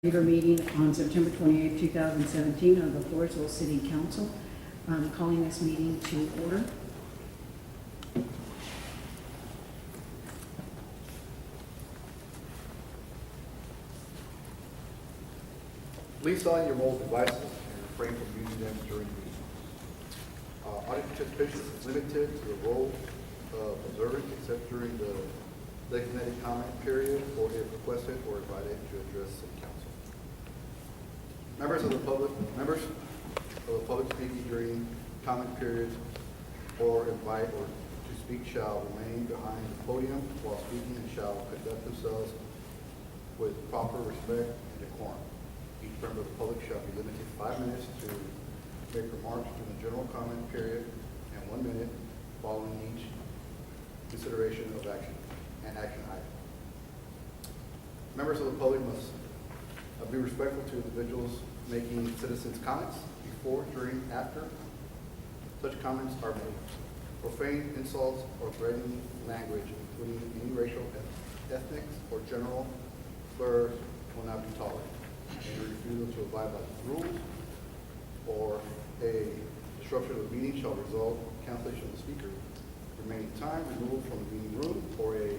Regular meeting on September 28, 2017 of the Floresville City Council. I'm calling this meeting to order. Please silence your mobile devices and refrain from using them during the meeting. Audience participation is limited to the role of observers except during the designated comment period or if requested or invited to address City Council. Members of the public speaking during comment periods or invite or to speak shall remain behind the podium while speaking and shall conduct themselves with proper respect and decorum. Each member of the public shall be limited to 5 minutes to make remarks during the general comment period and 1 minute following each consideration of action item. Members of the public must be respectful to individuals making citizens' comments before, during, after such comments are made. Profane insults or threatening language, including any racial, ethnic, or general slurs, will not be tolerated. Any refusal to abide by the rules or a disruption of the meeting shall result in cancellation of the speaker, remaining time, removal from the meeting room, or a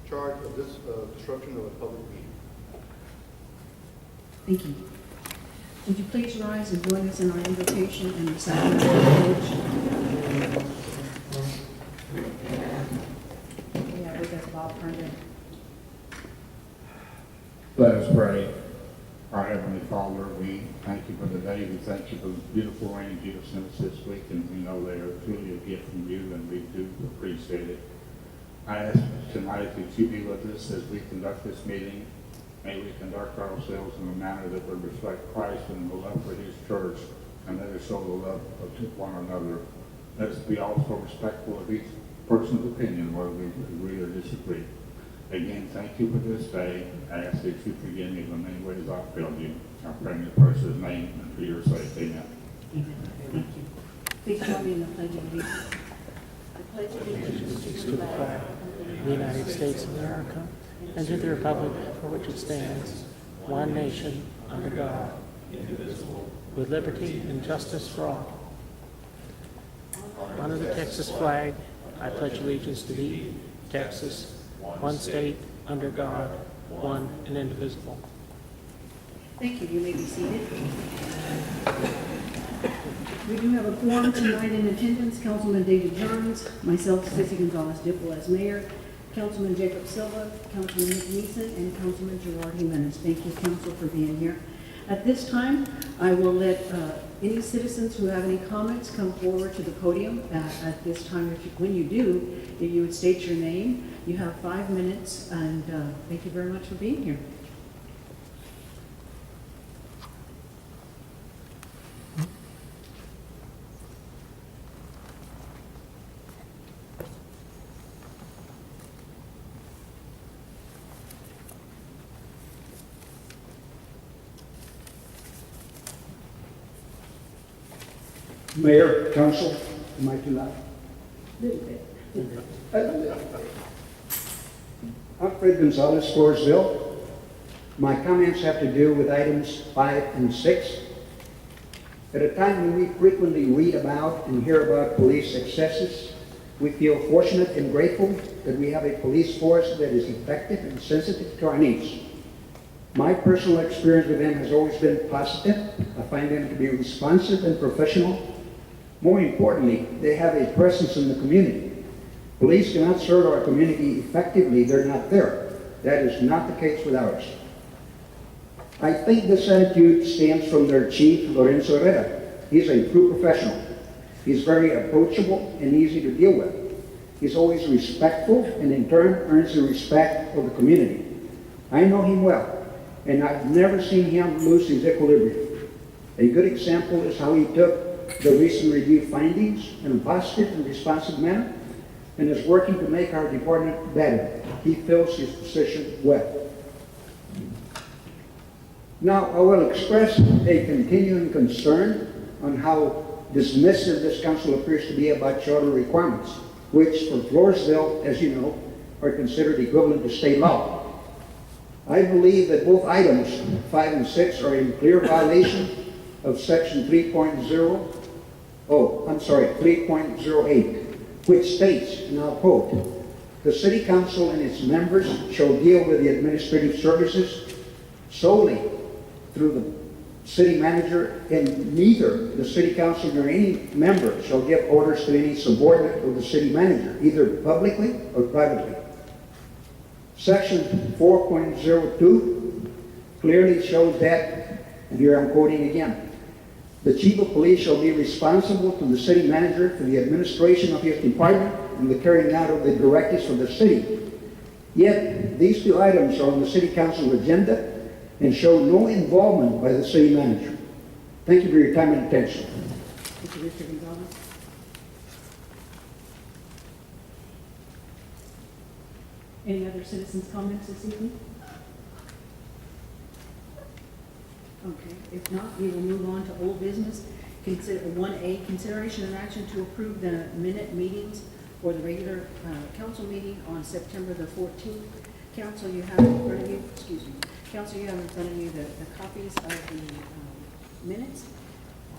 charge of this disruption of a public meeting. Thank you. Would you please rise and join us in our invocation and recital of the pledge? Yeah, with us, Bob Herndon. Let us pray. Our Heavenly Father, we thank you for the day. We thank you for the beautiful rain you have sent us this week, and we know they are truly a gift from you, and we do appreciate it. I ask tonight that you be with us as we conduct this meeting. May we conduct ourselves in a manner that would reflect Christ and the love for his church, and let us show the love of one another. Let us be also respectful of each person's opinion, whether we agree or disagree. Again, thank you for this day. I ask that you forgive me in many ways I've failed you. I pray in your precious name and for your sake. Amen. Amen. Thank you. Please join me in the pledge of allegiance. I pledge allegiance To the flag of the United States of America and to the republic for which it stands, one nation, under God, with liberty and justice for all. Under the Texas flag, I pledge allegiance to thee, Texas, one state, under God, one and indivisible. Thank you. You may be seated. We do have a quorum tonight in attendance. Councilman David Jones, myself, Cissy Gonzalez-Dipple as mayor, Councilman Jacob Silva, Councilman Nick Neeson, and Councilman Gerard Jimenez. Thank you, Council, for being here. At this time, I will let any citizens who have any comments come forward to the podium. At this time, when you do, if you would state your name. You have 5 minutes, and thank you very much for being here. Mayor, council, am I too loud? Little bit. I'm Fred Gonzalez, Floresville. My comments have to do with items 5 and 6. At a time when we frequently read about and hear about police excesses, we feel fortunate and grateful that we have a police force that is effective and sensitive to our needs. My personal experience with them has always been positive. I find them to be responsive and professional. More importantly, they have a presence in the community. Police cannot serve our community effectively, they're not there. That is not the case with ours. I think this attitude stems from their chief, Lorenzo Herrera. He's a true professional. He's very approachable and easy to deal with. He's always respectful and in turn earns the respect of the community. I know him well, and I've never seen him lose his equilibrium. A good example is how he took the recent review findings in a positive and responsive manner and is working to make our department better. He fills his position well. Now, I will express a continuing concern on how dismissive this council appears to be about charter requirements, which for Floresville, as you know, are considered equivalent to state law. I believe that both items, 5 and 6, are in clear violation of section 3.08, which states, and I'll quote, "The city council and its members shall deal with the administrative services solely through the city manager, and neither the city council nor any member shall give orders to any subordinate of the city manager, either publicly or privately." Section 4.02 clearly shows that, and here I'm quoting again, "The chief of police shall be responsible to the city manager for the administration of his department and the carrying out of the directives of the city." Yet, these two items are on the city council agenda and show no involvement by the city manager. Thank you for your time and attention. Thank you, Mr. Gonzalez. Any other citizens' comments this evening? Okay, if not, we will move on to old business. Consider 1A, consideration and action to approve the minute meetings for the regular council meeting on September the 14th. Council, you have in front of you, Council, you have in front of you the copies of the minutes.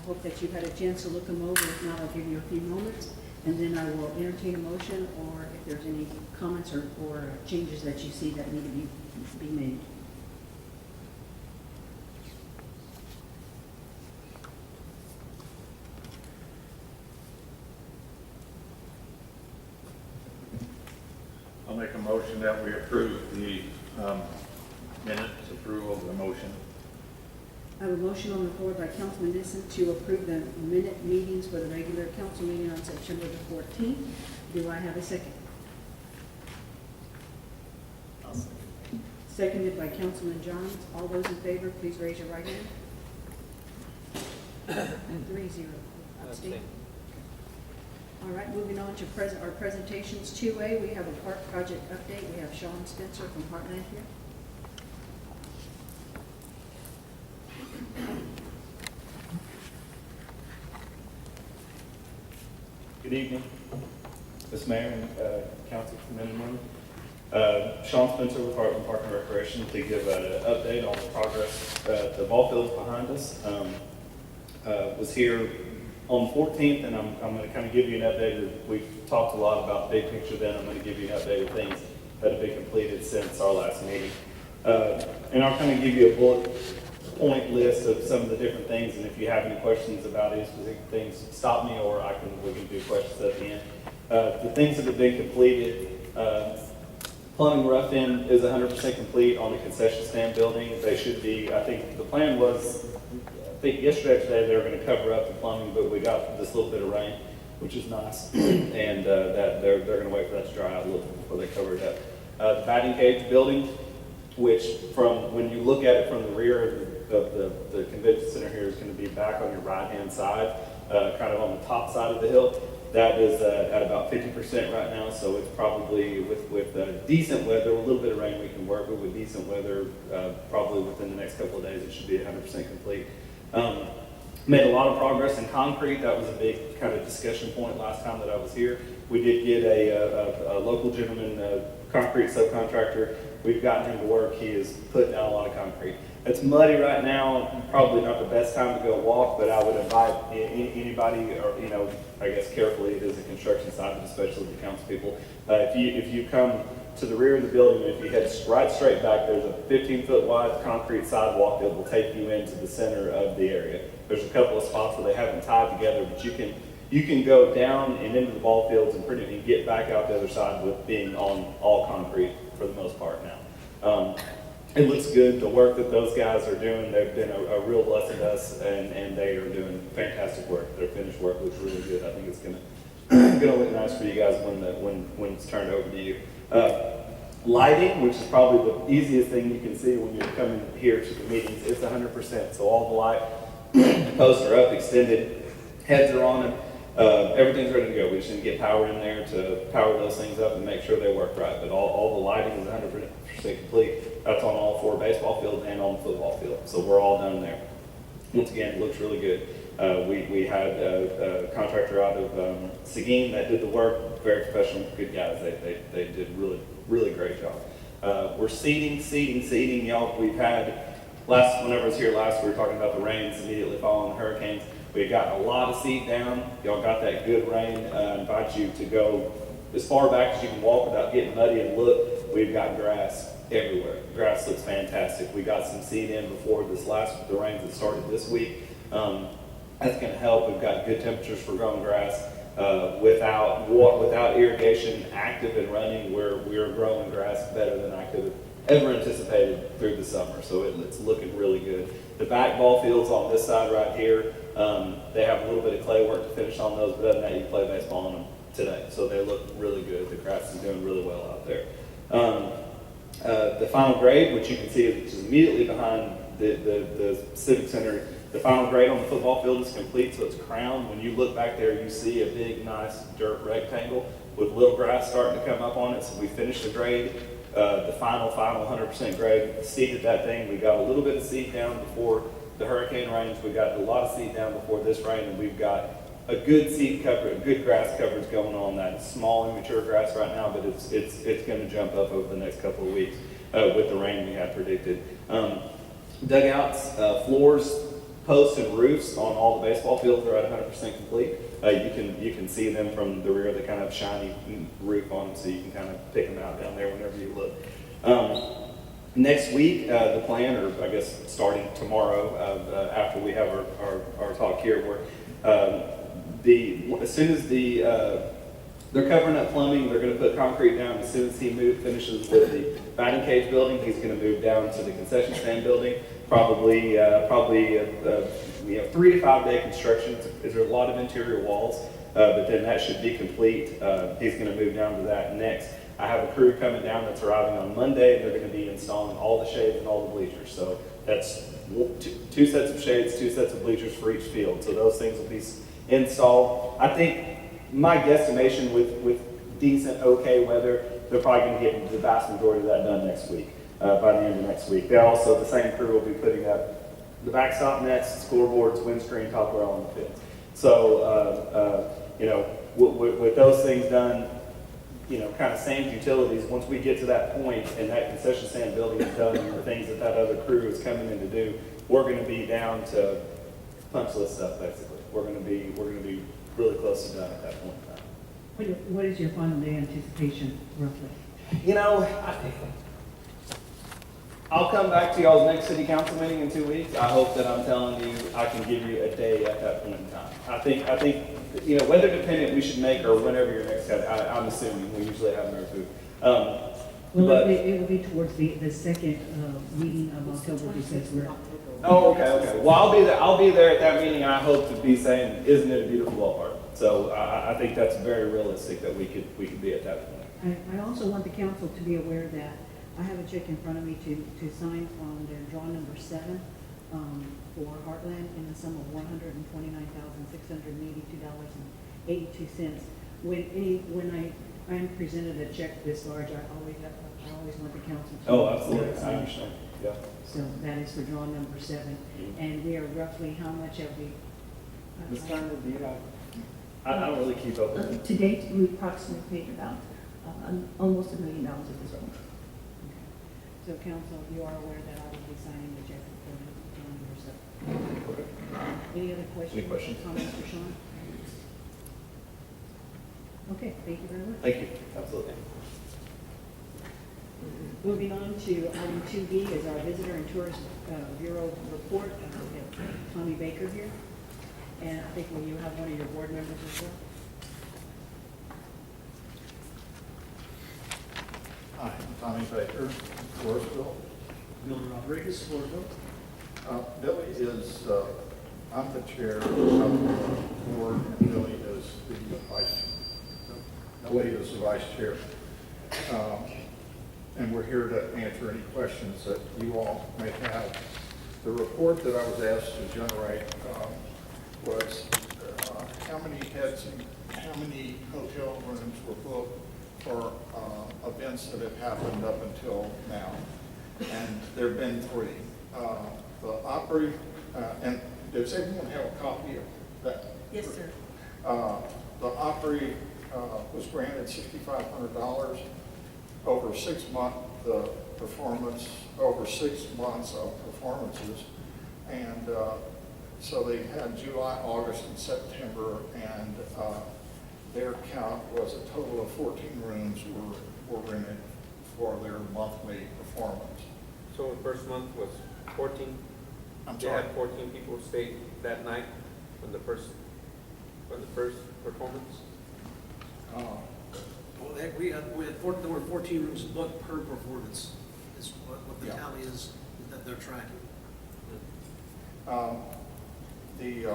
I hope that you've had a chance to look them over. If not, I'll give you a few moments, and then I will entertain a motion, or if there's any comments or changes that you see that need to be made. I'll make a motion that we approve the minutes, approval of the motion. I have a motion on the floor by Councilman Nissen to approve the minute meetings for the regular council meeting on September the 14th. Do I have a second? I'll second. Seconded by Councilman Johns. All those in favor, please raise your right hand. 3-0. Abstain. All right, moving on to our presentations. 2A, we have a park project update. We have Sean Spencer from Heartland here. Good evening, Ms. Mayor and council men and women. Sean Spencer with Heartland Park and Recreation to give an update on the progress. The ball field's behind us. Was here on the 14th, and I'm going to kind of give you an update. We've talked a lot about the big picture then. I'm going to give you an update of things that have been completed since our last meeting. And I'll kind of give you a bullet point list of some of the different things, and if you have any questions about any specific things, stop me, or we can do questions at the end. The things that have been completed, plumbing rough-in is 100% complete on the concession stand building. They should be, I think the plan was, I think yesterday or today they were going to cover up the plumbing, but we got this little bit of rain, which is nice, and that they're going to wait for that to dry out a little bit before they cover it up. The batting cage building, which from when you look at it from the rear of the convention center here, is going to be back on your right-hand side, kind of on the top side of the hill. That is at about 50% right now, so it's probably with decent weather, a little bit of rain we can work with decent weather, probably within the next couple of days it should be 100% complete. Made a lot of progress in concrete. That was a big kind of discussion point last time that I was here. We did get a local gentleman, concrete subcontractor. We've gotten him to work. He is putting down a lot of concrete. It's muddy right now, probably not the best time to go walk, but I would invite anybody, or, I guess carefully, it is a construction site, but especially the council people. If you come to the rear of the building, if you head right straight back, there's a 15-foot wide concrete sidewalk that will take you into the center of the area. There's a couple of spots where they haven't tied together, but you can go down and into the ball fields and pretty much get back out the other side with being on all concrete for the most part now. It looks good. The work that those guys are doing, they've been a real blessing to us, and they are doing fantastic work. Their finished work looks really good. I think it's gonna look nice for you guys when it's turned over to you. Lighting, which is probably the easiest thing you can see when you're coming here to the meetings, it's 100%. So all the light posts are up, extended, heads are on them. Everything's ready to go. We just need to get power in there to power those things up and make sure they work right. But all the lighting is 100% complete. That's on all 4 baseball fields and on the football field. So we're all done there. Once again, it looks really good. We had a contractor out of Seguin that did the work. Very professional, good guys. They did really, really great job. We're seeding. Y'all, we've had, whenever I was here last, we were talking about the rains immediately following the hurricanes. We got a lot of seed down. Y'all got that good rain. I invite you to go as far back as you can walk without getting muddy and look. We've got grass everywhere. Grass looks fantastic. We got some seed in before the rains that started this week. That's going to help. We've got good temperatures for growing grass. Without irrigation active and running, we're growing grass better than I could have ever anticipated through the summer. So it's looking really good. The back ball fields on this side right here, they have a little bit of clay work to finish on those, but other than that, you can play baseball on them today. So they look really good. The grass is doing really well out there. The final grade, which you can see is immediately behind the Civic Center, the final grade on the football field is complete, so it's crowned. When you look back there, you see a big, nice dirt rectangle with little grass starting to come up on it. So we finished the grade, the final 100% grade, seeded that thing. We got a little bit of seed down before the hurricane rains. We got a lot of seed down before this rain, and we've got a good seed cover, a good grass coverage going on that. It's small, immature grass right now, but it's going to jump up over the next couple of weeks with the rain we have predicted. Dugouts, floors, posts, and roofs on all the baseball fields are at 100% complete. You can see them from the rear. They kind of have shiny roof on them, so you can kind of pick them out down there whenever you look. Next week, the plan, or I guess starting tomorrow, after we have our talk here, as soon as they're covering up plumbing, they're going to put concrete down. As soon as he finishes with the batting cage building, he's going to move down to the concession stand building. Probably 3 to 5 day construction. There's a lot of interior walls, but then that should be complete. He's going to move down to that next. I have a crew coming down that's arriving on Monday, and they're going to be installing all the shades and all the bleachers. So that's two sets of shades, 2 sets of bleachers for each field. So those things will be installed. I think my guesstimation with decent, okay weather, they're probably going to get the vast majority of that done next week, by the end of next week. They also, the same crew will be putting up the backstop nets, scoreboards, windscreen, top rail on the field. So, with those things done, kind of same utilities, once we get to that point and that concession stand building is done and the things that other crew is coming in to do, we're going to be down to punch list stuff, basically. We're going to be really close to done at that point in time. What is your final day anticipation, roughly? I'll come back to y'all's next city council meeting in 2 weeks. I hope that I'm telling you I can give you a day at that point in time. I think weather dependent we should make, or whenever your next I'm assuming we usually have no food. It will be towards the second meeting of October, because we're. Oh, okay. Well, I'll be there at that meeting, and I hope to be saying, "Isn't it a beautiful ballpark?" So I think that's very realistic that we could be at that point. I also want the council to be aware that I have a check in front of me to sign on their draw number 7 for Heartland in the sum of $129,682.82. When I am presented a check this large, I always want the council to. Oh, absolutely. I understand. Yeah. So that is for draw number 7, and we are roughly how much have we? Ms. Turner, do you have? I don't really keep up with it. To date, we approximately paid about almost $1 million at this point. So council, you are aware that I will be signing the check for draw number 7. Okay. Any other questions? Any questions? Comments for Sean? Okay, thank you very much. Thank you. Absolutely. Moving on to item 2B is our Visitor and Tourist Bureau report. We have Tommy Baker here, and I think you have one of your board members as well. Hi, I'm Tommy Baker, Floresville. Bill Rodriguez, Floresville. Billy is, I'm the chair of the board, and Billy is the vice chair. And we're here to answer any questions that you all may have. The report that I was asked to generate was how many heads and how many hotel rooms were booked for events that have happened up until now. And there have been 3. The Opry, and does everyone have a copy of that? Yes, sir. The Opry was granted $6,500 over 6 months. the performance over 6 months of performances. And so they had July, August, and September, and their count was a total of 14 rooms were rented for their monthly performance. So the first month was 14? I'm They sorry. had 14 people stay that night for the first performance? Well, we had there were 14 rooms booked per performance, is what the Yeah. tally is that they're tracking. The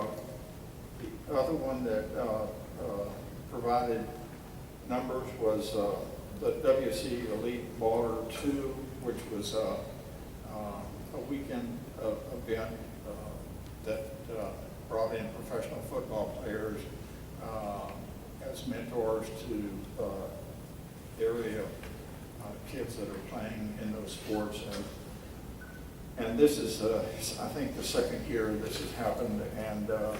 other one that provided numbers was the WC Elite Baller 2, which was a weekend event that brought in professional football players as mentors to area kids that are playing in those sports. And this is, I think, the second year this has happened, and the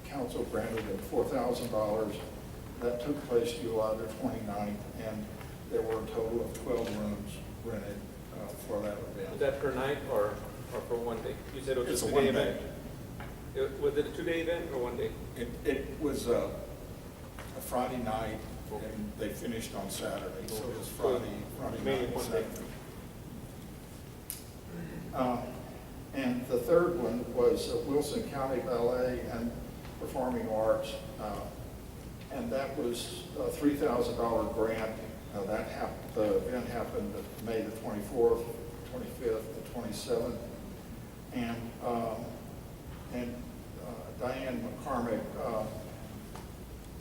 council granted them $4,000. That took place July the 29th, and there were a total of 12 rooms rented for that Was event. that per night or for one day? You said it was It's a a 2-day one event? day. Was it a 2-day event or 1 day? It was a Friday night, and they finished on Saturday, so it was Friday Mainly night and one day. Saturday. And the third one was Wilson County Ballet and Performing Arts, and that was a $3,000 grant. The event happened May the 24th, 25th, the 27th, and Diane McCormick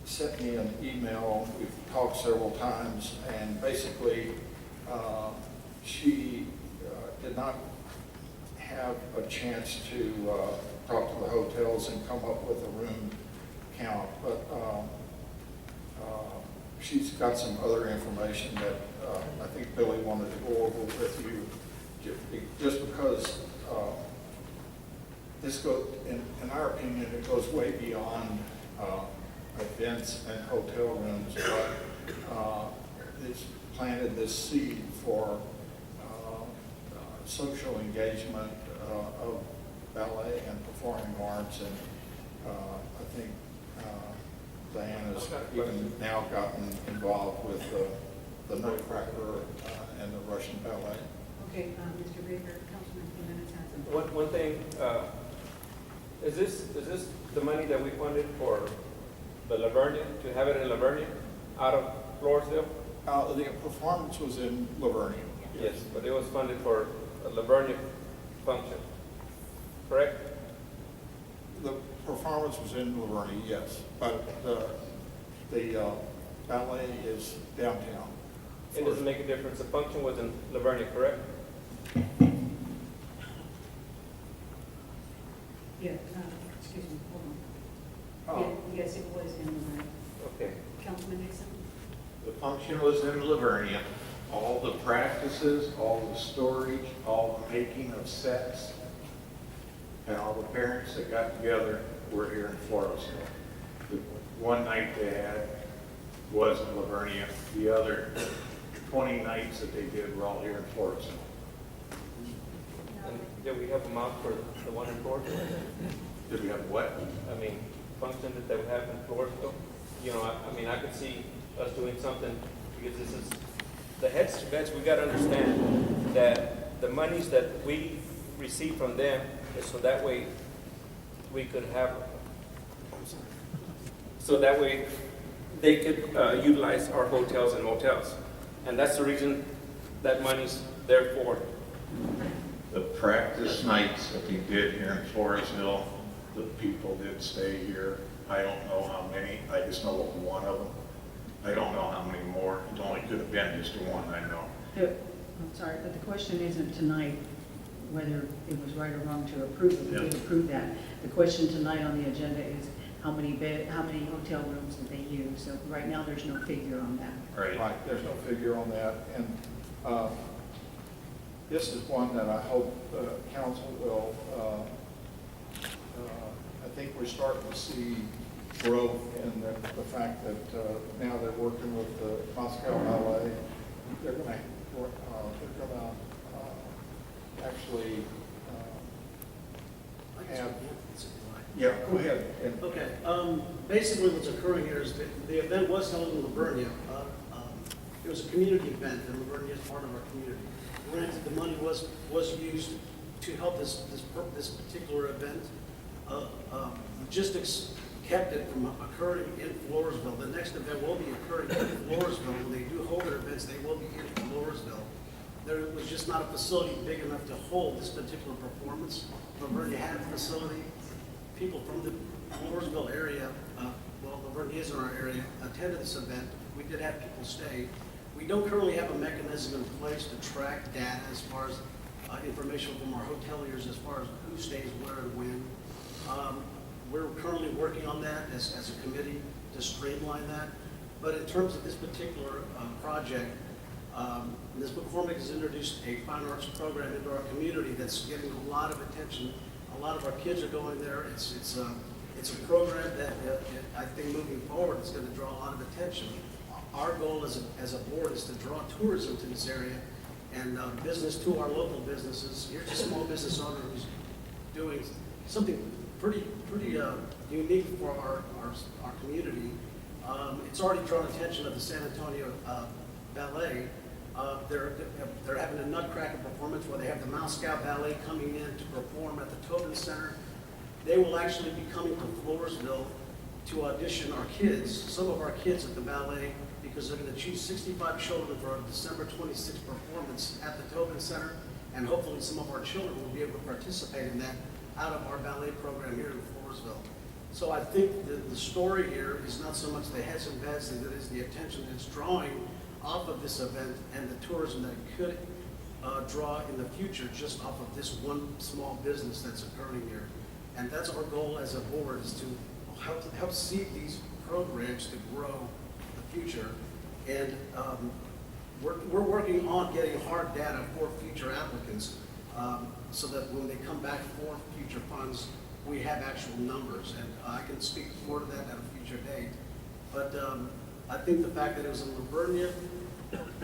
sent me an email. We've talked several times, and basically she did not have a chance to talk to the hotels and come up with a room count, but she's got some other information that I think Billy wanted to go over with you, just because this goes, in our opinion, it goes way beyond events and hotel rooms, but it's planted this seed for social engagement of ballet and performing arts, and I think Diana's even now gotten involved with the Nutcracker and the Russian ballet. Okay, Mr. Baker, Councilman Jimenez has a... One thing, is this the money that we funded for the Lavernia, to have it in Lavernia, out of Floresville? The performance was in Lavernia. Yes, but it was funded for a Lavernia function, correct? The performance was in Lavernia, yes, but the ballet is downtown. It doesn't make a difference, the function was in Lavernia, correct? Yeah, excuse me, hold on. Yeah, yes, it was in the... Okay. Councilman Nixon? The function was in Lavernia. All the practices, all the storage, all the making of sets, and all the parents that got together were here in Floresville. The one night they had was in Lavernia. The other 20 nights that they did were all here in Floresville. And did we have them out for the one in Floresville? Did we have what? I mean, function that we have in Floresville? You know, I mean, I could see us doing something, because this is, the heads to beds, we gotta understand that the monies that we receive from them is so that way we could have, so that way they could utilize our hotels and motels. And that's the reason that money's there for. The practice nights that we did here in Floresville, the people did stay here. I don't know how many, I just know of one of them. I don't know how many more. It only could have been just one, I know. I'm sorry, but the question isn't tonight whether it was right or wrong to approve it. We did approve that. The question tonight on the agenda is how many hotel rooms did they use? So right now, there's no figure on that. Right, there's no figure on that, and this is one that I hope the council will, I think we're starting to see growth in the fact that now they're working with the Moscow Ballet. They're going to they're gonna, actually, have, yeah, go ahead. And- Okay, basically what's occurring here is that the event was held in Livonia. It was a community event, and Livonia is part of our community. Granted, the money was used to help this particular event. Logistics kept it from occurring in Floresville. The next event will be occurring in Floresville. When they do hold their events, they will be in Floresville. There was just not a facility big enough to hold this particular performance. Livonia had a facility. People from the Floresville area, well, Livonia is in our area, attended this event. We did have people stay. We don't currently have a mechanism in place to track data as far as information from our hoteliers as far as who stays where and when. We're currently working on that as a committee to streamline that. But in terms of this particular project, Ms. McCormick has introduced a fine arts program into our community that's getting a lot of attention. A lot of our kids are going there. It's a program that I think moving forward is going to draw a lot of attention. Our goal as a board is to draw tourism to this area and business to our local businesses. Here's a small business owner who's doing something pretty unique for our community. It's already drawn attention of the San Antonio Ballet. They're having a Nutcracker performance where they have the Moscow Ballet coming in to perform at the Tobin Center. They will actually be coming to Floresville to audition our kids, some of our kids at the ballet, because they're going to choose 65 children for our December 26th performance at the Tobin Center, and hopefully some of our children will be able to participate in that out of our ballet program here in Floresville. So I think the story here is not so much the heads and beds, that it is the attention it's drawing off of this event and the tourism that it could draw in the future just off of this one small business that's occurring here. And that's our goal as a board, is to help seed these programs to grow the future. And we're working on getting hard data for future applicants so that when they come back for future funds, we have actual numbers. And I can speak more to that at a future date. But I think the fact that it was in Livonia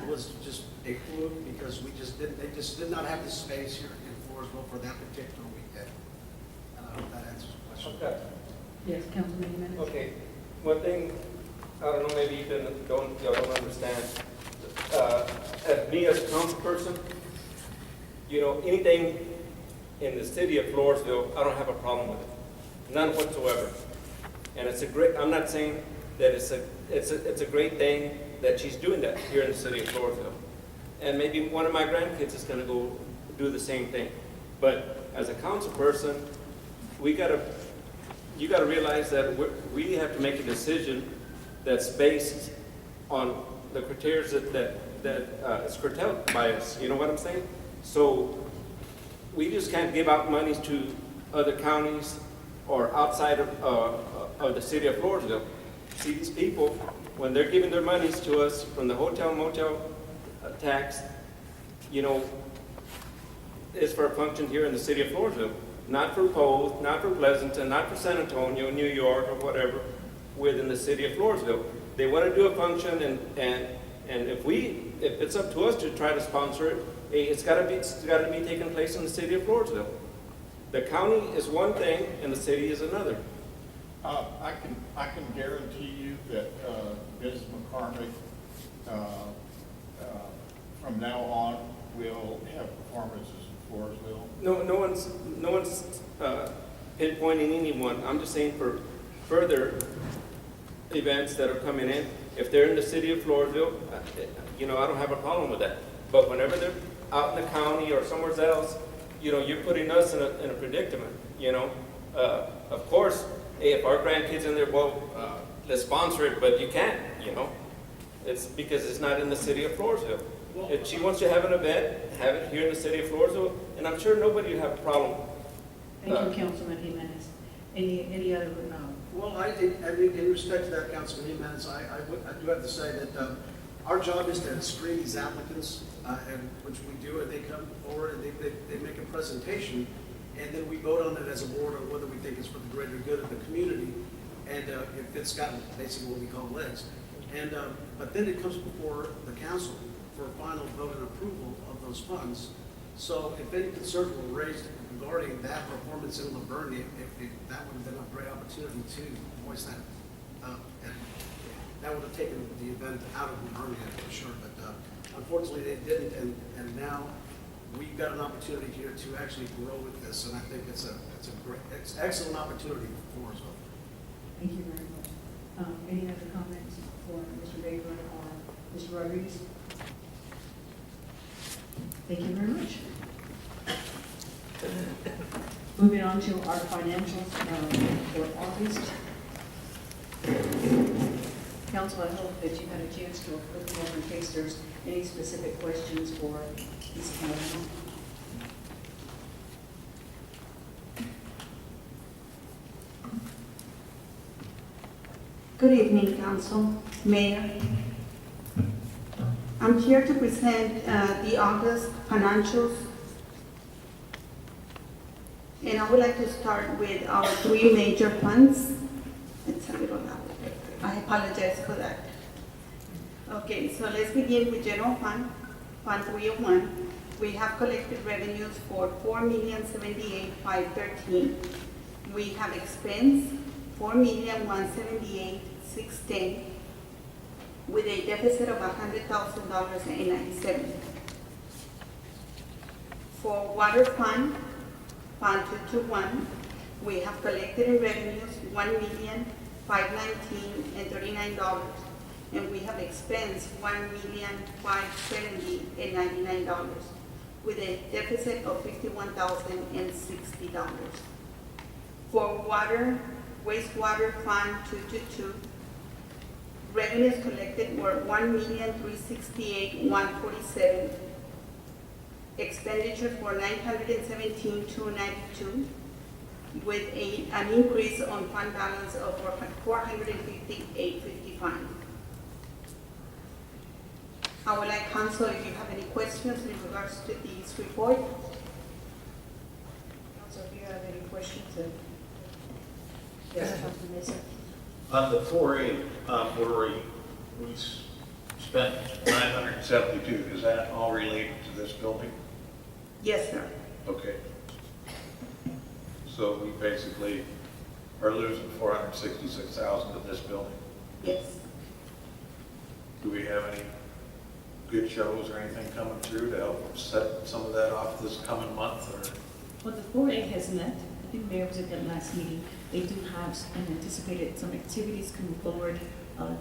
was just a fluke, because they just did not have the space here in Floresville for that particular weekend. And I hope that answers the question. Okay. Yes, Councilman Jimenez. Okay, one thing, I don't know, maybe y'all don't understand. As me as a council person, you know, anything in the city of Floresville, I don't have a problem with it, none whatsoever. And it's a great, I'm not saying that it's a great thing that she's doing that here in the city of Floresville. And maybe one of my grandkids is gonna go do the same thing. But as a council person, you gotta realize that we have to make a decision that's based on the criteria that is curtailed by us. You know what I'm saying? So we just can't give out monies to other counties or outside of the city of Floresville. See, these people, when they're giving their monies to us from the hotel motel tax, you know, it's for a function here in the city of Floresville. Not for Post, not for Pleasanton, not for San Antonio, New York, or whatever, within the city of Floresville. They want to do a function, and if it's up to us to try to sponsor it, it's got to be taking place in the city of Floresville. The county is one thing, and the city is another. I can guarantee you that Ms. McCormick, from now on, will have performances in Floresville. No one's pinpointing anyone. I'm just saying for further events that are coming in, if they're in the city of Floresville, you know, I don't have a problem with that. But whenever they're out in the county or somewhere else, you know, you're putting us in a predicament, you know. Of course, hey, if our grandkids in there, well, let's sponsor it, but you can't, you know. It's because it's not in the city of Floresville. If she wants to have an event, have it here in the city of Floresville, and I'm sure nobody would have a problem. Thank you, Councilman Jimenez. Any other, Well, I mean, in respect to that, Councilman Jimenez, I do have to say that our job is to screen these applicants, and which we do, and they come forward and they make a presentation, and then we vote on it as a board on whether we think it's for the greater good of the community, and if it's got basically what we call legs. And but then it comes before the council for final vote and approval of those funds. So if any concerns were raised regarding that performance in Laverne, if that would have been a great opportunity to voice that. And that would have taken the event out of Laverne for sure, but unfortunately they didn't, and now we've got an opportunity here to actually grow with this, and I think it's an excellent opportunity for Floresville. Thank you very much. Any other comments for Mr. Baker or Mr. Rodriguez? Thank you very much. Moving on to our financials for August. Council, I hope that you had a chance to look them over in case there's any specific questions for Ms. Moreno. Good evening, Council, Mayor. I'm here to present the August financials. And I would like to start with our three major funds. It's a little loud. I apologize for that. Okay, so let's begin with General Fund, Fund 301. We have collected revenues for $4,078,513. We have expense $4,178,610 with a deficit of $100,000.97. For Water Fund, Fund 221, we have collected in revenues $1,519,039, and we have expense $1,570,099 with a deficit of $51,060. For Wastewater Fund 222, revenues collected were $1,368,147. Expenditures were $917,292 with an increase on fund balance of $458,55. I would like council if you have any questions in regards to this report. Council, if you have any questions, yes, Councilman Mesa. On the 4A, where we spent 972, is that all related to this building? Yes, sir. Okay. So we basically are losing $466,000 in this building. Yes. Do we have any good shows or anything coming through to help set some of that off this coming month? Or? Well, the 4A has met. I think Mayor was at that last meeting. They do have anticipated some activities coming forward.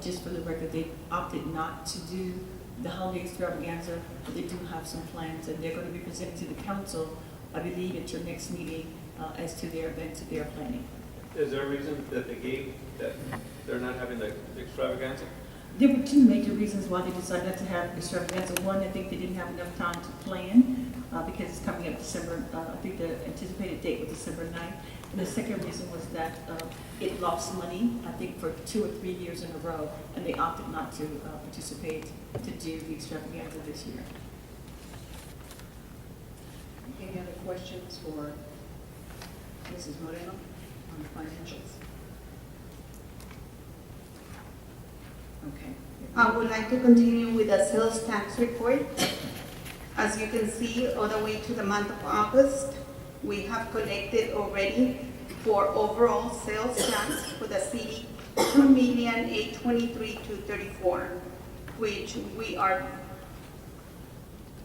Just for the record, they opted not to do the holiday extravaganza, but they do have some plans, and they're going to be presented to the council, I believe, at your next meeting as to their events that they are planning. Is there a reason that they gave that they're not having the extravaganza? There were two major reasons why they decided not to have extravaganza. One, I think they didn't have enough time to plan because it's coming up December, I think the anticipated date was December 9th. And the second reason was that it lost money, I think, for 2 or 3 years in a row, and they opted not to participate to do the extravaganza this year. Any other questions for Mrs. Moreno on the financials? Okay. I would like to continue with the sales tax report. As you can see, all the way to the month of August, we have collected already for overall sales tax for the city, $2,823,234, which we are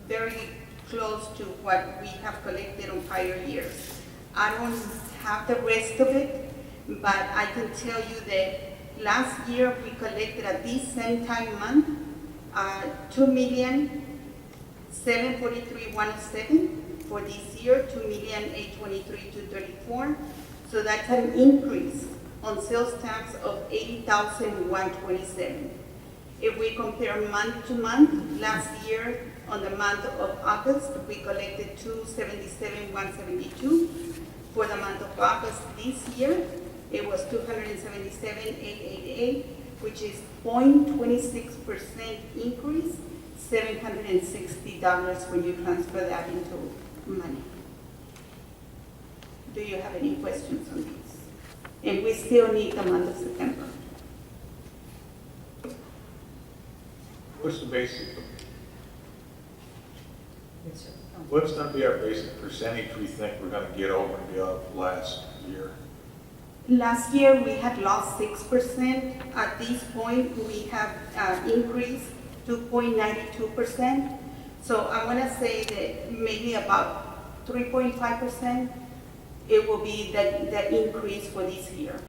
very close to what we have collected on prior years. I don't have the rest of it, but I can tell you that last year we collected at this same time month, $2,743,107. For this year, $2,823,234. So that's an increase on sales tax of $80,127. If we compare month to month, last year on the month of August, we collected $277,172. For the month of August this year, it was $277,888, which is 0.26% increase, $760 when you transfer that into money. Do you have any questions on this? And we still need the month of September. What's the basic What's gonna be our basic percentage we think we're gonna get over and beyond last year? Last year, we had lost 6%. At this point, we have increased to 0.92%. So I want to say that maybe about 3.5%, it will be that increase for this year.